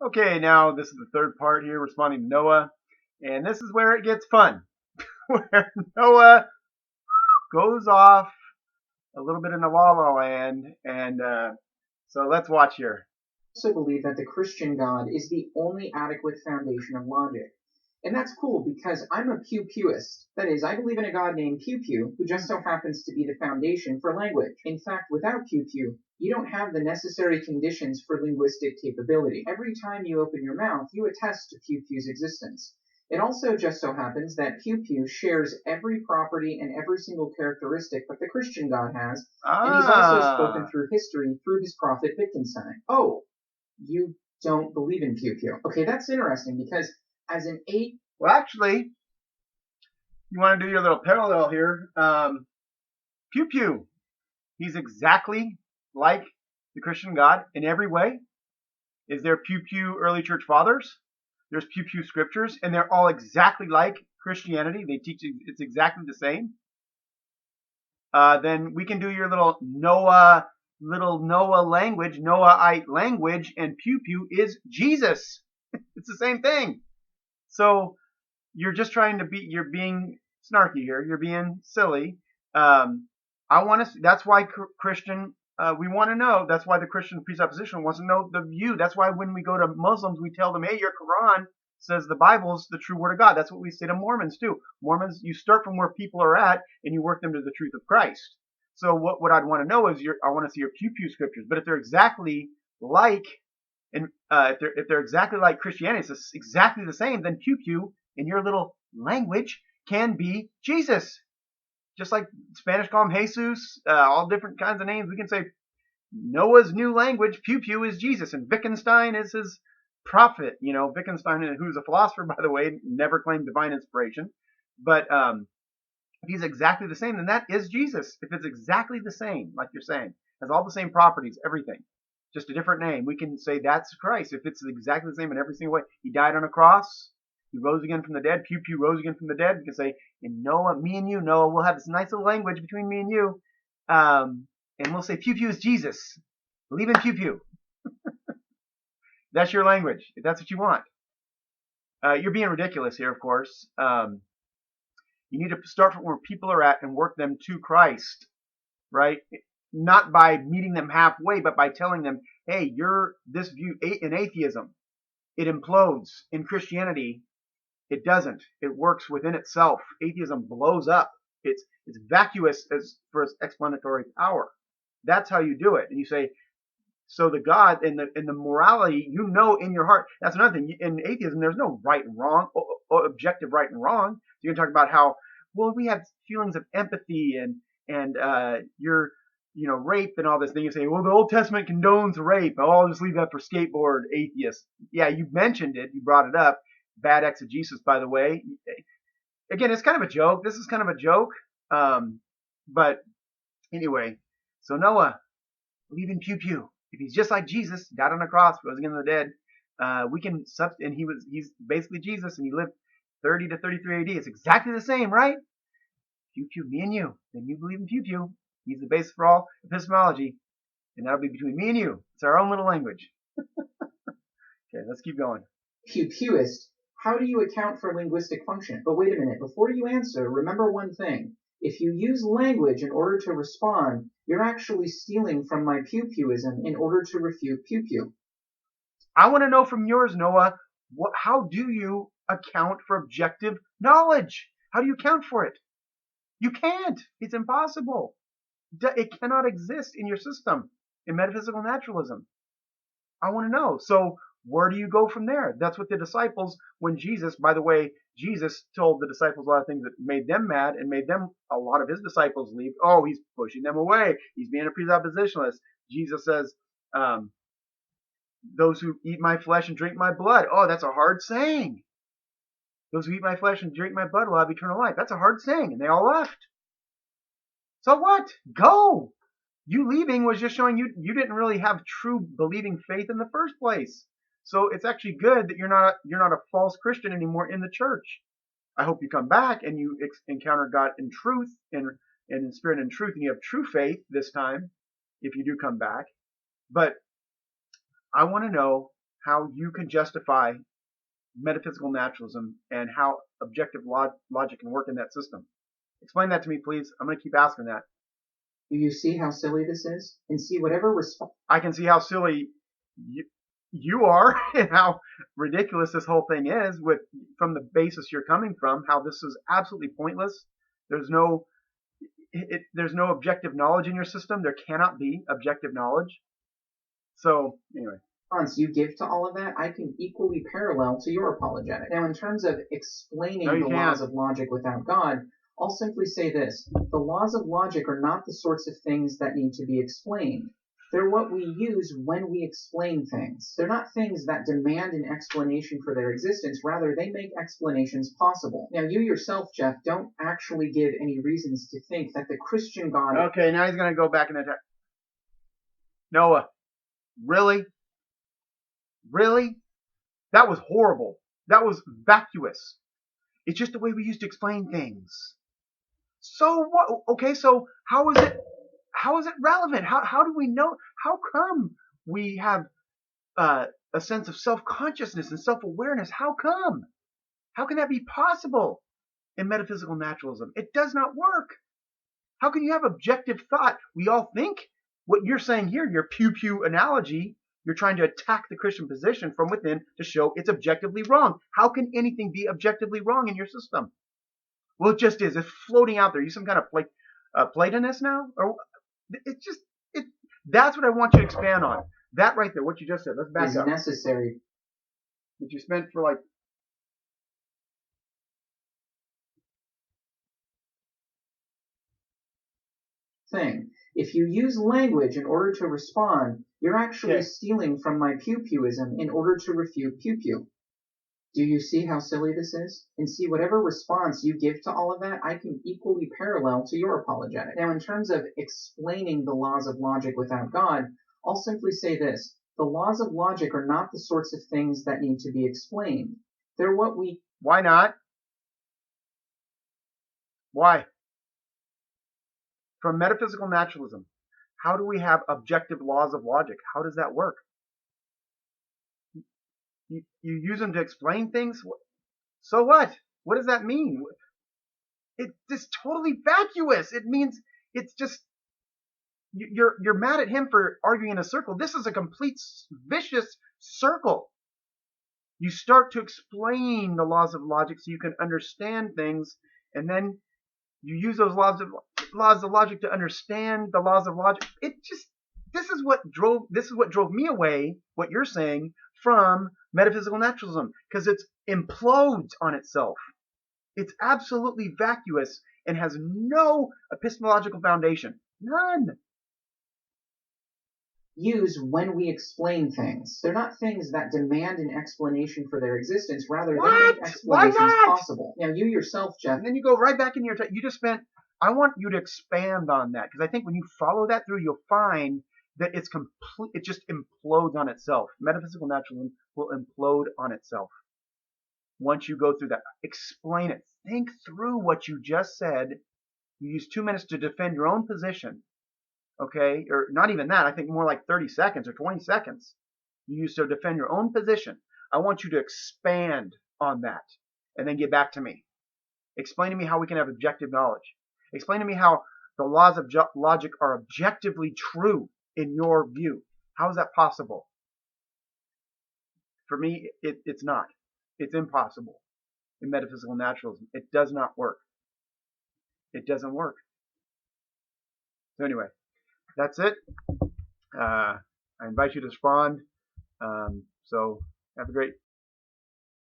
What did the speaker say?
Okay, now this is the third part here, responding to Noah. And this is where it gets fun, where Noah goes off a little bit in the la la land. And so let's watch here. I also believe that the Christian God is the only adequate foundation of logic. And that's cool because I'm a pew-pewist. That is, I believe in a God named Pew Pew, who just so happens to be the foundation for language. In fact, without Pew Pew, you don't have the necessary conditions for linguistic capability. Every time you open your mouth, you attest to Pew Pew's existence. It also just so happens that Pew Pew shares every property and every single characteristic that the Christian God has, and he's also spoken through history through his prophet Wittgenstein. Oh, you don't believe in Pew Pew. Okay, that's interesting because as an Well, actually, you want to do your little parallel here. Pew Pew, he's exactly like the Christian God in every way. Is there Pew Pew early church fathers? There's Pew Pew scriptures, and they're all exactly like Christianity. They teach it's exactly the same. Then we can do your little Noah language, Noahite language, and Pew Pew is Jesus. It's the same thing. So you're just trying to be, you're being snarky here. You're being silly. I want to, that's why Christian, we want to know, that's why the Christian presupposition wants to know the view. That's why when we go to Muslims, we tell them, hey, your Quran says the Bible is the true word of God. That's what we say to Mormons too. Mormons, you start from where people are at and you work them to the truth of Christ. So what I'd want to know is I want to see your Pew Pew scriptures. But if they're exactly like, and if they're exactly like Christianity, it's exactly the same, then Pew Pew in your little language can be Jesus. Just like Spanish call him Jesus, all different kinds of names. We can say Noah's new language, Pew Pew is Jesus, and Wittgenstein is his prophet. You know, Wittgenstein, who's a philosopher, by the way, never claimed divine inspiration. But if he's exactly the same, then that is Jesus. If it's exactly the same, like you're saying, has all the same properties, everything, just a different name, we can say that's Christ. If it's exactly the same in every single way, he died on a cross, he rose again from the dead, Pew Pew rose again from the dead. We can say, and Noah, me and you, Noah, we'll have this nice little language between me and you, and we'll say Pew Pew is Jesus. Believe in Pew Pew. That's your language, if that's what you want. You're being ridiculous here, of course. You need to start from where people are at and work them to Christ, right? Not by meeting them halfway, but by telling them, hey, you're this view in atheism. It implodes. In Christianity, it doesn't. It works within itself. Atheism blows up. It's vacuous as for its explanatory power. That's how you do it. And you say, so the God and the morality, you know in your heart. That's another thing. In atheism, there's no right and wrong, or objective right and wrong. So you can talk about how, well, we have feelings of empathy and you're, you know, rape and all this. Then you say, well, the Old Testament condones rape. Oh, I'll just leave that for skateboard atheists. Yeah, you mentioned it. You brought it up. Bad exegesis, by the way. Again, it's kind of a joke. This is kind of a joke. But anyway, so Noah, believe in Pew Pew. If he's just like Jesus, died on a cross, rose again from the dead, we can and he's basically Jesus, and he lived 30 to 33 AD. It's exactly the same, right? Pew Pew, me and you. Then you believe in Pew Pew. He's the basis for all epistemology, and that'll be between me and you. It's our own little language. Okay, let's keep going. Pew Pewist, how do you account for linguistic function? But wait a minute, before you answer, remember one thing. If you use language in order to respond, you're actually stealing from my Pew Pewism in order to refute Pew Pew. I want to know from yours, Noah, how do you account for objective knowledge? How do you account for it? You can't. It's impossible. It cannot exist in your system in metaphysical naturalism. I want to know. So where do you go from there? That's what the disciples, when Jesus, by the way, Jesus told the disciples a lot of things that made them mad and made them, a lot of his disciples leave. Oh, he's pushing them away. He's being a presuppositionalist. Jesus says, those who eat my flesh and drink my blood. Oh, that's a hard saying. Those who eat my flesh and drink my blood will have eternal life. That's a hard saying. And they all left. So what? Go. You leaving was just showing you didn't really have true believing faith in the first place. So it's actually good that you're not a false Christian anymore in the church. I hope you come back and you encounter God in truth and in spirit and truth, and you have true faith this time if you do come back. But I want to know, how you can justify metaphysical naturalism and how objective logic can work in that system. Explain that to me, please. I'm going to keep asking that. Do you see how silly this is? And see whatever response. I can see how silly you are and how ridiculous this whole thing is from the basis you're coming from, how this is absolutely pointless. There's no objective knowledge in your system. There cannot be objective knowledge. So anyway. You give to all of that, I can equally parallel to your apologetic. Now, in terms of explaining the laws of logic without God, I'll simply say this. The laws of logic are not the sorts of things that need to be explained. They're what we use when we explain things. They're not things that demand an explanation for their existence. Rather, they make explanations possible. Now, you yourself, Jeff, don't actually give any reasons to think that the Christian God... Okay, now he's going to go back and attack. Noah, really? Really? That was horrible. That was vacuous. It's just the way we used to explain things. So what? Okay, so how is it relevant? How do we know? How come we have a sense of self-consciousness and self-awareness? How come? How can that be possible in metaphysical naturalism? It does not work. How can you have objective thought? We all think what you're saying here, your pew-pew analogy, you're trying to attack the Christian position from within to show it's objectively wrong. How can anything be objectively wrong in your system? Well, it just is. It's floating out there. You some kind of Platonist now? Or that's what I want you to expand on. That right there, what you just said. Let's back up. Is necessary. That you spent for like... thing. If you use language in order to respond, you're actually stealing from my pew-pewism in order to refute pew-pew. Do you see how silly this is? And see whatever response you give to all of that, I can equally parallel to your apologetic. Now, in terms of explaining the laws of logic without God, I'll simply say this. The laws of logic are not the sorts of things that need to be explained. They're what we... Why not? Why? From metaphysical naturalism, how do we have objective laws of logic? How does that work? You use them to explain things? So what? What does that mean? It's just totally vacuous. It means it's just... You're mad at him for arguing in a circle. This is a complete vicious circle. You start to explain the laws of logic so you can understand things, and then you use those laws of logic to understand the laws of logic. This is what drove me away, what you're saying, from metaphysical naturalism, because it implodes on itself. It's absolutely vacuous and has no epistemological foundation. None. Use when we explain things. They're not things that demand an explanation for their existence. Rather, they make explanations possible. Now, you yourself, Jeff... And then you go right back into your... You just spent... I want you to expand on that, because I think when you follow that through, you'll find that it's complete. It just implodes on itself. Metaphysical naturalism will implode on itself once you go through that. Explain it. Think through what you just said. You use 2 minutes to defend your own position. Okay, or not even that. I think more like 30 seconds or 20 seconds you use to defend your own position. I want you to expand on that and then get back to me. Explain to me how we can have objective knowledge. Explain to me how the laws of logic are objectively true in your view. How is that possible? For me, it's not. It's impossible in metaphysical naturalism. It does not work. It doesn't work. So anyway, that's it. I invite you to respond. So have a great